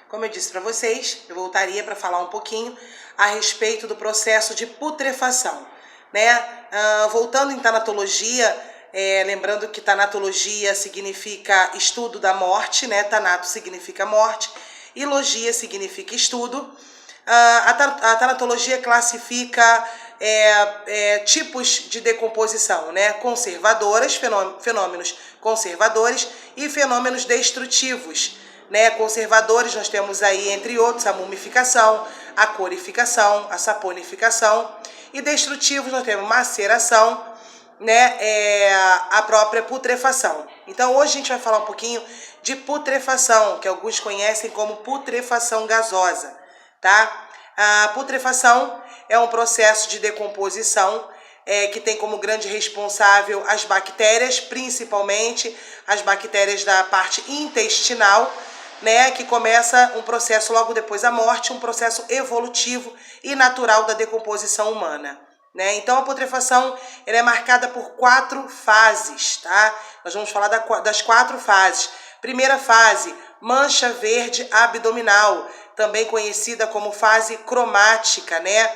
Como eu disse para vocês, eu voltaria para falar um pouquinho a respeito do processo de putrefação, né? Voltando em tanatologia, lembrando que tanatologia significa estudo da morte, né? Tanato significa morte e logia significa estudo. A tanatologia classifica tipos de decomposição, né? Conservadoras, fenômenos conservadores e fenômenos destrutivos, né? Conservadores nós temos aí, entre outros, a mumificação, a corificação, a saponificação, e destrutivos nós temos maceração, né? A própria putrefação. Então hoje a gente vai falar um pouquinho de putrefação, que alguns conhecem como putrefação gasosa, tá? A putrefação é um processo de decomposição que tem como grande responsável as bactérias, principalmente as bactérias da parte intestinal, né, que começa um processo logo depois da morte, um processo evolutivo e natural da decomposição humana, né? Então a putrefação ela é marcada por 4 fases, tá? Nós vamos falar das 4 fases. Primeira fase, mancha verde abdominal, também conhecida como fase cromática, né?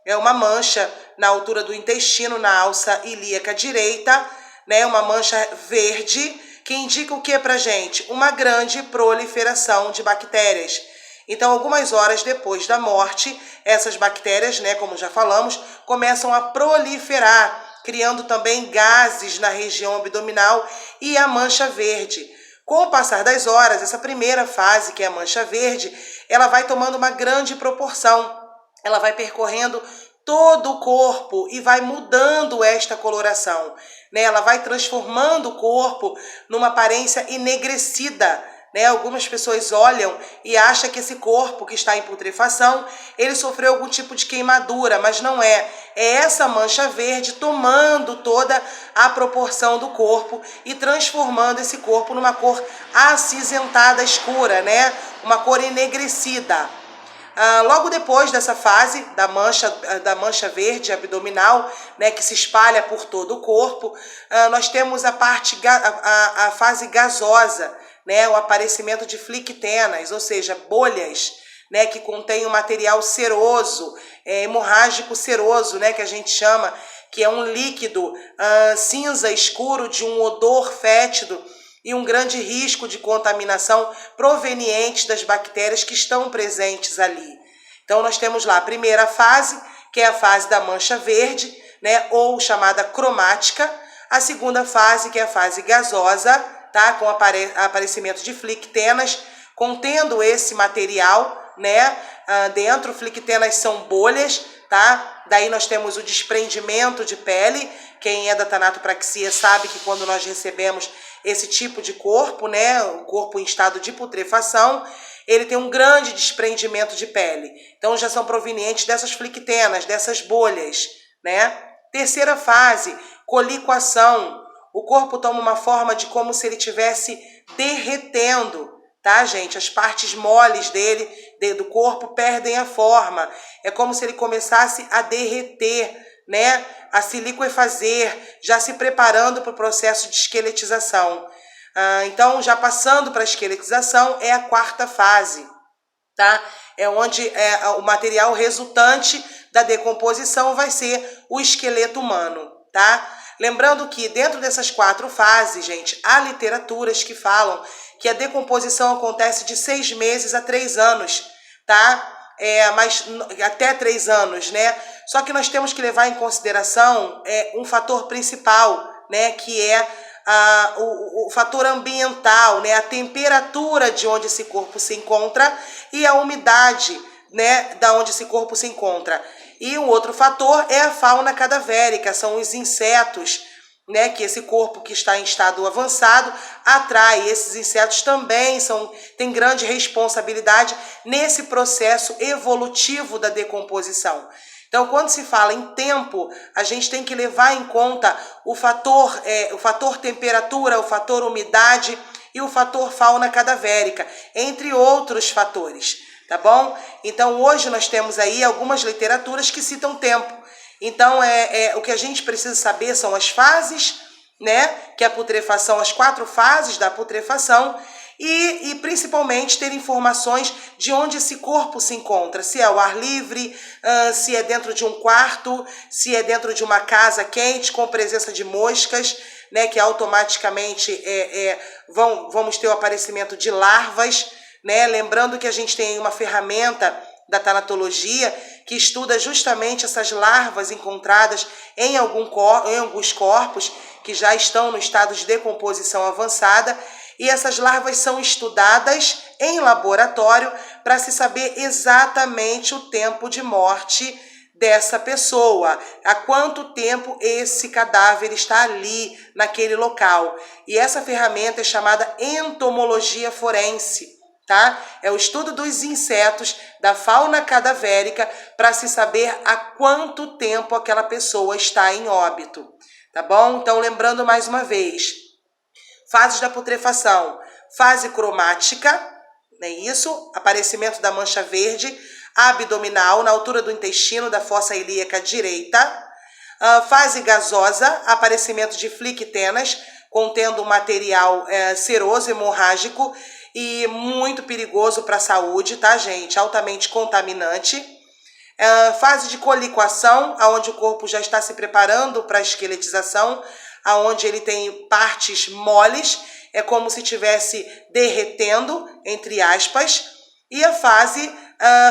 É uma mancha na altura do intestino, na alça ilíaca direita, né? Uma mancha verde que indica o que pra gente? Uma grande proliferação de bactérias. Então, algumas horas depois da morte, essas bactérias, né, como já falamos, começam a proliferar, criando também gases na região abdominal e a mancha verde. Com o passar das horas, essa primeira fase, que é a mancha verde, ela vai tomando uma grande proporção. Ela vai percorrendo todo o corpo e vai mudando esta coloração, né? Ela vai transformando o corpo numa aparência enegrecida, né? Algumas pessoas olham e acham que esse corpo que está em putrefação, ele sofreu algum tipo de queimadura, mas não é. É essa mancha verde tomando toda a proporção do corpo e transformando esse corpo numa cor acinzentada escura, né? Uma cor enegrecida. Logo depois dessa fase da mancha verde abdominal, né, que se espalha por todo o corpo, nós temos a fase gasosa, né, o aparecimento de flictenas, ou seja, bolhas, né, que contém um material ceroso, hemorrágico ceroso, né, que a gente chama, que é um líquido cinza escuro de um odor fétido e um grande risco de contaminação proveniente das bactérias que estão presentes ali. Então nós temos lá a primeira fase, que é a fase da mancha verde, né, ou chamada cromática. A segunda fase, que é a fase gasosa, tá, com aparecimento de flictenas, contendo esse material, né, dentro. Flictenas são bolhas, tá? Daí nós temos o desprendimento de pele. Quem é da tanatopraxia sabe que quando nós recebemos esse tipo de corpo, né, o corpo em estado de putrefação, ele tem um grande desprendimento de pele. Então já são provenientes dessas flictenas, dessas bolhas, né? Terceira fase, coliquação. O corpo toma uma forma de como se ele estivesse derretendo, tá, gente? As partes moles do corpo perdem a forma. É como se ele começasse a derreter, né? A se liquefazer, já se preparando para o processo de esqueletização. Então, já passando para a esqueletização, é a quarta fase, tá? É onde o material resultante da decomposição vai ser o esqueleto humano, tá? Lembrando que dentro dessas 4 fases, gente, há literaturas que falam que a decomposição acontece de 6 meses a 3 anos, tá? Mas até 3 anos, né? Só que nós temos que levar em consideração um fator principal, né? Que é o fator ambiental, né? A temperatura de onde esse corpo se encontra e a umidade, né? Da onde esse corpo se encontra. E um outro fator é a fauna cadavérica, são os insetos, né, que esse corpo que está em estado avançado atrai. Esses insetos também têm grande responsabilidade nesse processo evolutivo da decomposição. Então, quando se fala em tempo, a gente tem que levar em conta o fator temperatura, o fator umidade e o fator fauna cadavérica, entre outros fatores, tá bom? Então, hoje nós temos aí algumas literaturas que citam tempo. Então, o que a gente precisa saber são as fases, né? Que é a putrefação, as 4 fases da putrefação e principalmente ter informações de onde esse corpo se encontra, se é ao ar livre, se é dentro de um quarto, se é dentro de uma casa quente com presença de moscas, né, que automaticamente vamos ter o aparecimento de larvas, né? Lembrando que a gente tem uma ferramenta da tanatologia que estuda justamente essas larvas encontradas em alguns corpos que já estão no estado de decomposição avançada, e essas larvas são estudadas em laboratório para se saber exatamente o tempo de morte dessa pessoa, há quanto tempo esse cadáver está ali naquele local. E essa ferramenta é chamada entomologia forense, tá? É o estudo dos insetos, da fauna cadavérica, para se saber há quanto tempo aquela pessoa está em óbito, tá bom? Então, lembrando mais uma vez, fases da putrefação: fase cromática, não é isso? Aparecimento da mancha verde abdominal na altura do intestino da fossa ilíaca direita. Fase gasosa, aparecimento de flictenas contendo material seroso hemorrágico e muito perigoso para a saúde, tá, gente? Altamente contaminante. Fase de coliquação, onde o corpo já está se preparando para a esqueletização, onde ele tem partes moles, é como se estivesse derretendo, entre aspas. E a fase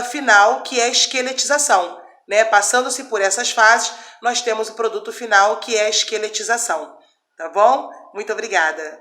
final, que é a esqueletização, né? Passando-se por essas fases, nós temos o produto final, que é a esqueletização. Tá bom? Muito obrigada.